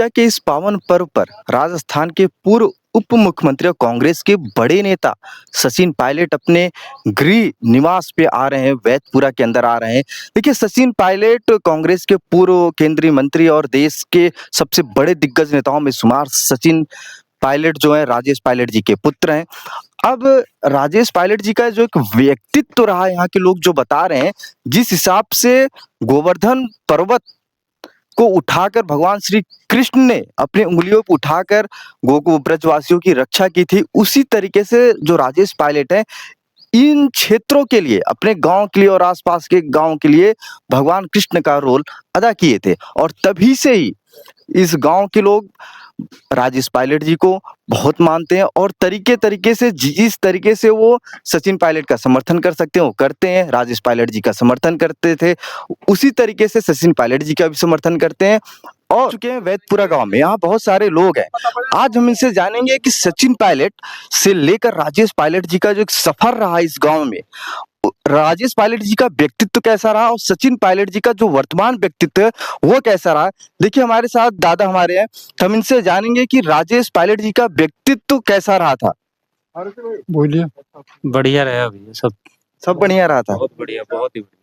पूजा के इस पावन पर्व पर राजस्थान के पूर्व उप मुख्यमंत्री और कांग्रेस के बड़े नेता सचिन पायलट अपने गृह निवास पे आ रहे हैं, वैदपुरा के अंदर आ रहे हैं। देखिए, सचिन पायलट कांग्रेस के पूर्व केंद्रीय मंत्री और देश के सबसे बड़े दिग्गज नेताओं में शुमार। सचिन पायलट जो है राजेश पायलट जी के पुत्र हैं। अब राजेश पायलट जी का जो एक व्यक्तित्व रहा, यहाँ के लोग जो बता रहे हैं, जिस हिसाब से गोवर्धन पर्वत को उठाकर भगवान श्री कृष्ण ने अपनी उंगलियों पर उठाकर गोकुल ब्रजवासियों की रक्षा की थी, उसी तरीके से जो राजेश पायलट है इन क्षेत्रों के लिए, अपने गांव के लिए और आसपास के गांव के लिए भगवान कृष्ण का रोल अदा किए थे। और तभी से ही इस गांव के लोग राजेश पायलट जी को बहुत मानते हैं और तरीके तरीके से जिस तरीके से वो सचिन पायलट का समर्थन कर सकते हैं वो करते हैं। राजेश पायलट जी का समर्थन करते थे, उसी तरीके से सचिन पायलट जी का भी समर्थन करते हैं। और चुके हैं वैदपुरा गांव में, यहाँ बहुत सारे लोग हैं। आज हम इनसे जानेंगे कि सचिन पायलट से लेकर राजेश पायलट जी का जो एक सफर रहा इस गांव में, राजेश पायलट जी का व्यक्तित्व कैसा रहा और सचिन पायलट जी का जो वर्तमान व्यक्तित्व है वो कैसा रहा। देखिए, हमारे साथ दादा हमारे हैं, तो हम इनसे जानेंगे कि राजेश पायलट जी का व्यक्तित्व कैसा रहा था। बोलिए। बढ़िया रहा भैया, सब बढ़िया रहा था। बहुत बढ़िया, बहुत ही बढ़िया।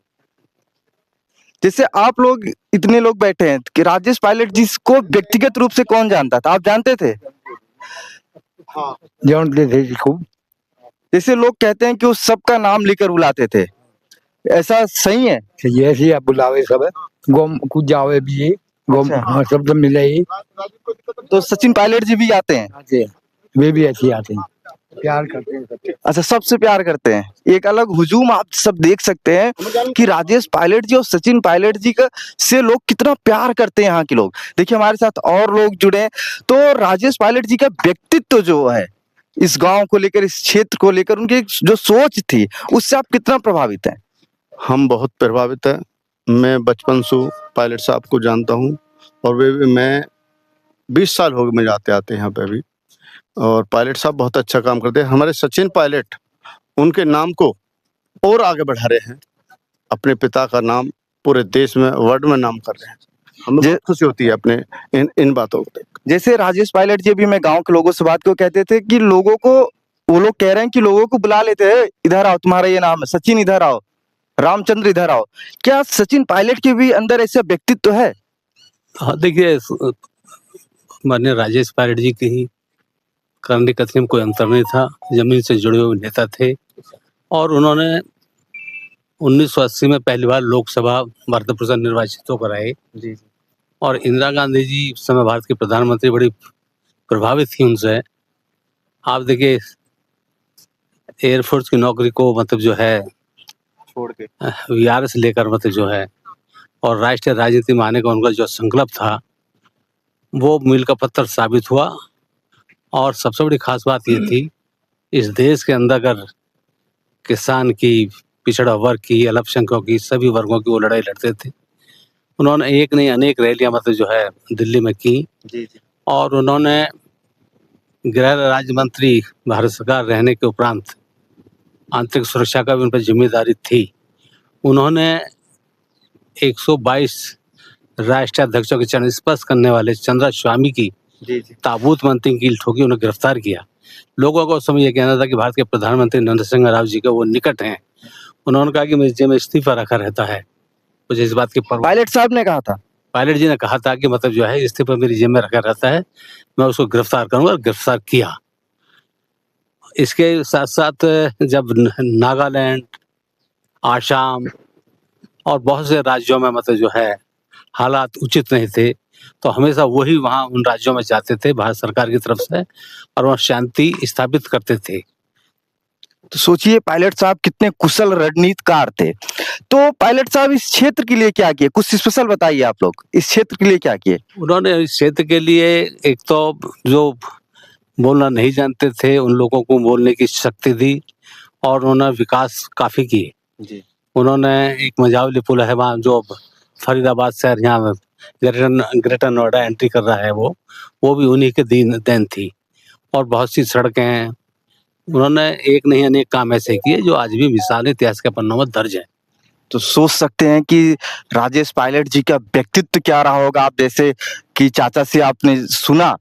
जैसे आप लोग इतने लोग बैठे हैं कि राजेश पायलट जी को व्यक्तिगत रूप से कौन जानता था, आप जानते थे? हाँ, जानते थे जिसको। जैसे लोग कहते हैं कि वो सबका नाम लेकर बुलाते थे, ऐसा सही है? ऐसे आप बुलावे सब है, गोम कुछ जावे भी है, गोम अच्छा। हाँ, सब मिले ही। तो सचिन पायलट जी भी आते हैं? वे भी ऐसे आते हैं, प्यार करते हैं सबसे। अच्छा, सबसे प्यार करते हैं। एक अलग हुजूम आप सब देख सकते हैं कि राजेश पायलट जी और सचिन पायलट जी का से लोग कितना प्यार करते हैं यहाँ के लोग। देखिए, हमारे साथ और लोग जुड़े हैं। तो राजेश पायलट जी का व्यक्तित्व जो है इस गांव को लेकर, इस क्षेत्र को लेकर, उनकी जो सोच थी उससे आप कितना प्रभावित हैं? हम बहुत प्रभावित हैं। मैं बचपन से पायलट साहब को जानता हूँ और मैं 20 साल हो गए मुझे आते आते यहाँ पे अभी। और पायलट साहब बहुत अच्छा काम करते हैं। हमारे सचिन पायलट उनके नाम को और आगे बढ़ा रहे हैं, अपने पिता का नाम पूरे देश में, वर्ल्ड में नाम कर रहे हैं। हमें बहुत खुशी होती है अपने इन बातों को देख। जैसे राजेश पायलट जी, भी मैं गांव के लोगों से बात को कहते थे कि लोगों को, वो लोग कह रहे हैं कि लोगों को बुला लेते हैं, इधर आओ, तुम्हारा ये नाम है सचिन, इधर आओ, रामचंद्र इधर आओ। क्या सचिन पायलट के भी अंदर ऐसा व्यक्तित्व है? हाँ, देखिए, माननीय राजेश पायलट जी की ही करने कथनी में कोई अंतर नहीं था। जमीन से जुड़े हुए नेता थे और उन्होंने 1980 में पहली बार लोकसभा भारत से निर्वाचित होकर आए जी। और इंदिरा गांधी जी उस समय भारत के प्रधानमंत्री बड़ी प्रभावित थी उनसे। आप देखिए, एयरफोर्स की नौकरी को मतलब जो है छोड़ के वीआरएस लेकर मतलब जो है, और राष्ट्रीय राजनीति में आने का उनका जो संकल्प था वो मील का पत्थर साबित हुआ। और सबसे बड़ी खास बात ये थी, इस देश के अंदर अगर किसान की, पिछड़ा वर्ग की, अल्पसंख्यकों की, सभी वर्गों की वो लड़ाई लड़ते थे। उन्होंने एक नहीं अनेक रैलियां मतलब जो है दिल्ली में की जी। और उन्होंने गृह राज्य मंत्री भारत सरकार रहने के उपरांत आंतरिक सुरक्षा का भी उन पर जिम्मेदारी थी। उन्होंने 122 राष्ट्रीय अध्यक्षों के चरण स्पर्श करने वाले चंद्रा स्वामी की ताबूत मंत्री की ठोकी, उन्हें गिरफ्तार किया। लोगों को उस समय यह कहना था कि भारत के प्रधानमंत्री नरसिंह राव जी का वो निकट हैं। उन्होंने कहा कि मुझे इस्तीफा रखा रहता है, मुझे इस बात की पायलट साहब ने कहा था, पायलट जी ने कहा था कि मतलब जो है इस्तीफा मेरी जेब में रखा रहता है, मैं उसको गिरफ्तार करूंगा, और गिरफ्तार किया। इसके साथ साथ जब नागालैंड, आसाम और बहुत से राज्यों में मतलब जो है हालात उचित नहीं थे, तो हमेशा वही वहाँ उन राज्यों में जाते थे भारत सरकार की तरफ से और वहाँ शांति स्थापित करते थे। तो सोचिए पायलट साहब कितने कुशल रणनीतिकार थे। तो पायलट साहब इस क्षेत्र के लिए क्या किए, कुछ स्पेशल बताइए आप लोग, इस क्षेत्र के लिए क्या किए? उन्होंने इस क्षेत्र के लिए, एक तो जो बोलना नहीं जानते थे उन लोगों को बोलने की शक्ति दी और उन्होंने विकास काफी किए जी। उन्होंने एक मजावली पुल है वहाँ जो फरीदाबाद शहर यहाँ ग्रेटर नोएडा एंट्री कर रहा है, वो भी उन्हीं के देन थी। और बहुत सी सड़कें हैं, उन्होंने एक नहीं अनेक काम ऐसे किए जो आज भी मिसाल इतिहास के पन्नों में दर्ज है। तो सोच सकते हैं कि राजेश पायलट जी का व्यक्तित्व क्या रहा होगा। आप जैसे कि चाचा से आपने सुना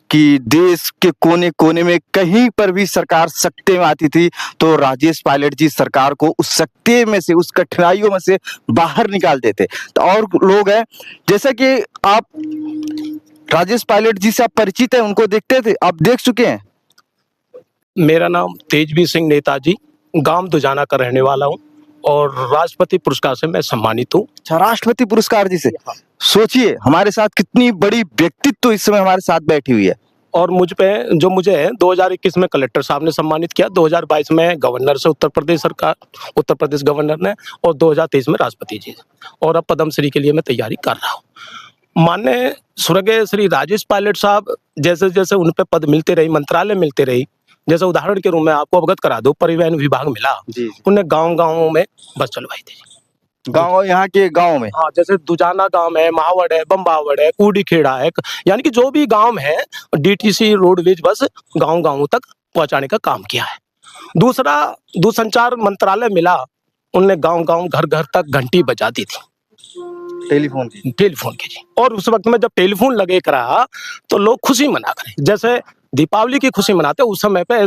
कि देश के कोने-कोने में कहीं पर भी सरकार सकते में आती थी, तो राजेश पायलट जी सरकार को उस सकते में से, उस कठिनाइयों में से बाहर निकाल देते। तो और लोग हैं, जैसा कि आप राजेश पायलट जी से आप परिचित हैं, उनको देखते थे, आप देख चुके हैं? मेरा नाम तेजवीर सिंह नेताजी, गांव दुजाना का रहने वाला हूं और राष्ट्रपति पुरस्कार से मैं सम्मानित हूं। अच्छा, राष्ट्रपति पुरस्कार जी से। सोचिए हमारे साथ कितनी बड़ी व्यक्तित्व इस समय हमारे साथ बैठी हुई है। और मुझे 2021 में कलेक्टर साहब ने सम्मानित किया, 2022 में गवर्नर से उत्तर प्रदेश गवर्नर ने, और 2023 में राष्ट्रपति जी, और अब पद्मश्री के लिए मैं तैयारी कर रहा हूँ। माननीय स्वर्गीय श्री राजेश पायलट साहब जैसे जैसे उन पे पद मिलते रही, मंत्रालय मिलते रही, जैसे उदाहरण के रूप में आपको अवगत करा दूं, परिवहन विभाग मिला, उन्हें गाँव में बस चलवाई थी। गाँव, यहाँ के गाँव में? हाँ, जैसे दुजाना गांव है, महावड़ है, बम्बावड़ है, कूड़ीखेड़ा है, यानी कि जो भी गांव है, डीटीसी रोडवेज बस गांव तक पहुंचाने का काम किया है। दूसरा, दूरसंचार मंत्रालय मिला, उनने गांव घर घर तक घंटी बजा दी थी, टेलीफोन की जी। और उस वक्त में जब टेलीफोन लगे करा तो लोग खुशी मना करें, जैसे दीपावली की खुशी मनाते, उस समय पे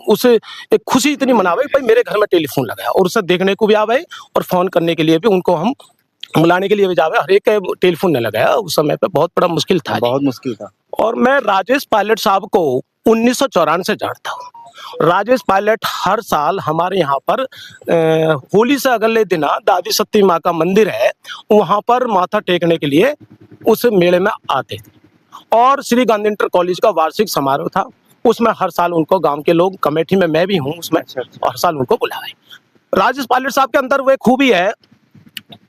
उसे एक खुशी इतनी मनावे भाई मेरे घर में टेलीफोन लगा, और उसे देखने को भी आवे और फोन करने के लिए भी उनको हम बुलाने के लिए भी जावे, हर एक टेलीफोन ने लगाया। उस समय पे बहुत बड़ा मुश्किल था, बहुत मुश्किल था। और मैं राजेश पायलट साहब को 1994 से जानता हूँ। राजेश पायलट हर साल हमारे यहाँ पर होली से अगले दिन दादी सती माँ का मंदिर है, वहाँ पर माथा टेकने के लिए उस मेले में आते थे, और श्री गांधी इंटर कॉलेज का वार्षिक समारोह था, उसमें हर साल उनको गांव के लोग, कमेटी में मैं भी हूँ उसमें, और हर साल उनको बुलाए। राजेश पायलट साहब के अंदर वो खूबी है,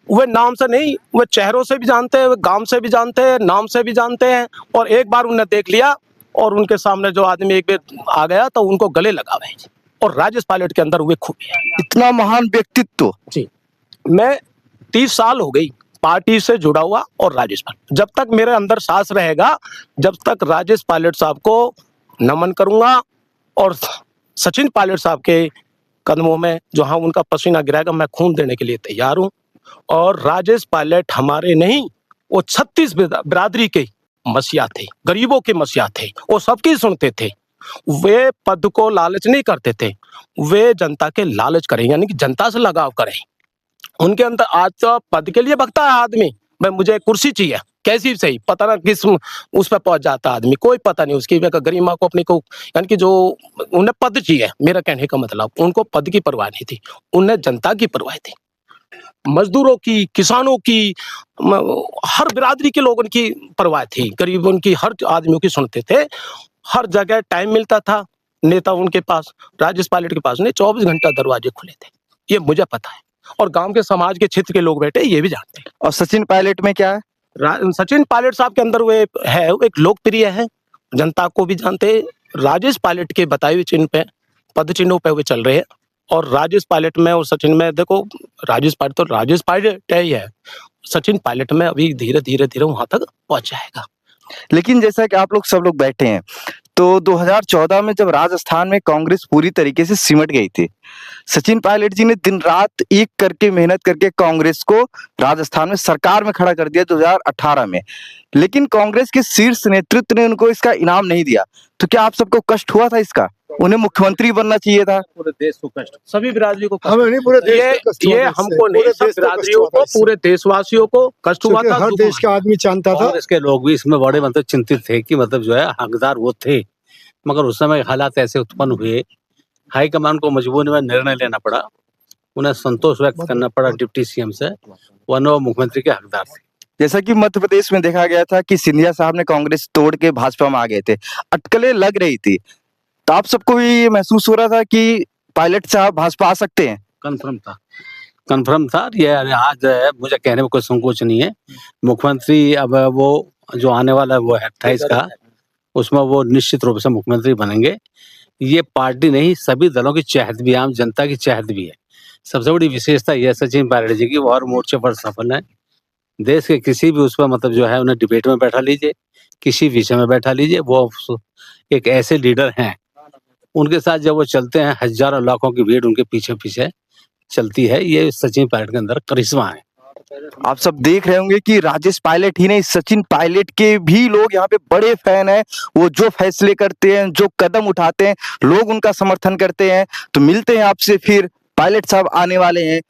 वे नाम से नहीं, वे चेहरों से भी जानते हैं, वे गांव से भी जानते हैं, नाम से भी जानते हैं, और एक बार उन्हें देख लिया और उनके सामने जो आदमी एक बार आ गया तो उनको गले लगावे। और राजेश पायलट के अंदर वे खूबी है। इतना महान व्यक्तित्व। जी, मैं 30 साल हो गई पार्टी से जुड़ा हुआ, और राजेश पायलट जब तक मेरे अंदर सांस रहेगा, जब तक राजेश पायलट साहब को नमन करूंगा, और सचिन पायलट साहब के कदमों में जहां उनका पसीना गिराएगा, मैं खून देने के लिए तैयार हूं। और राजेश पायलट हमारे नहीं, वो 36 बिरादरी के मसीहा थे, गरीबों के मसीहा थे, वो सबकी सुनते थे। वे पद को लालच नहीं करते थे, वे जनता के लालच करें, यानी कि जनता से लगाव करें। उनके अंदर आज तो पद के लिए भगता है आदमी, भाई मुझे कुर्सी चाहिए, कैसी भी सही, पता ना किस उस पर पहुंच जाता आदमी, कोई पता नहीं उसकी गरिमा को, अपनी को, यानी कि जो उन्हें पद चाहिए, मेरा कहने का मतलब उनको पद की परवाह नहीं थी, उन्हें जनता की परवाह थी, मजदूरों की, किसानों की, हर बिरादरी के लोगों की परवाह थी, गरीबों की, हर आदमियों की सुनते थे। हर जगह टाइम मिलता था, नेता उनके पास, राजेश पायलट के पास नहीं, 24 घंटा दरवाजे खुले थे, ये मुझे पता है, और गांव के समाज के क्षेत्र के लोग बैठे ये भी जानते हैं। और सचिन पायलट में क्या है? सचिन पायलट साहब के अंदर वे है, एक लोकप्रिय है, जनता को भी जानते हैं। राजेश पायलट के बताए हुए चिन्ह पे, पद चिन्हों पे वे चल रहे हैं, और राजेश पायलट में और सचिन में देखो, राजेश पायलट ही है, सचिन पायलट में अभी धीरे धीरे वहां तक पहुंच जाएगा। लेकिन जैसा कि आप लोग सब लोग बैठे हैं, तो 2014 में जब राजस्थान में कांग्रेस पूरी तरीके से सिमट गई थी, सचिन पायलट जी ने दिन रात एक करके मेहनत करके कांग्रेस को राजस्थान में सरकार में खड़ा कर दिया 2018 में। लेकिन कांग्रेस के शीर्ष नेतृत्व ने उनको इसका इनाम नहीं दिया, तो क्या आप सबको कष्ट हुआ था इसका? उन्हें मुख्यमंत्री बनना चाहिए था। पूरे देश को कष्ट, सभी बिरादरियों को हमें नहीं, पूरे देश को कष्ट हुआ ये था हमको नहीं, पूरे सब देश को बिरादरियों कष्ट हुआ को, था पूरे देशवासियों को कष्ट हुआ था। हर देश का आदमी जानता था। कांग्रेस के लोग भी इसमें बड़े मतलब चिंतित थे कि मतलब जो है हकदार वो थे, मगर उस समय हालात ऐसे उत्पन्न हुए, हाईकमान को मजबूरी में निर्णय लेना पड़ा, उन्हें संतोष व्यक्त करना पड़ा डिप्टी सीएम से, वरना वो मुख्यमंत्री के हकदार थे। जैसा कि मध्य प्रदेश में देखा गया था कि सिंधिया साहब ने कांग्रेस तोड़ के भाजपा में आ गए थे, अटकलें लग रही थी, तो आप सबको भी ये महसूस हो रहा था कि पायलट साहब भाजपा आ सकते हैं? कन्फर्म था ये, आज मुझे कहने में कोई संकोच नहीं है। मुख्यमंत्री अब वो जो आने वाला है वो 28 का, उसमें वो निश्चित रूप से मुख्यमंत्री बनेंगे। ये पार्टी नहीं, सभी दलों की चाहत भी है, आम जनता की चाहत भी है। सबसे बड़ी विशेषता यह सचिन पायलट जी की, वो हर मोर्चे पर सफल है। देश के किसी भी उस पर मतलब जो है, उन्हें डिबेट में बैठा लीजिए, किसी विषय में बैठा लीजिए, वो एक ऐसे लीडर हैं, उनके साथ जब वो चलते हैं, हजारों लाखों की भीड़ उनके पीछे पीछे चलती है। ये सचिन पायलट के अंदर करिश्मा है। आप सब देख रहे होंगे कि राजेश पायलट ही नहीं, सचिन पायलट के भी लोग यहाँ पे बड़े फैन हैं। वो जो फैसले करते हैं, जो कदम उठाते हैं, लोग उनका समर्थन करते हैं। तो मिलते हैं आपसे फिर। पायलट साहब आने वाले हैं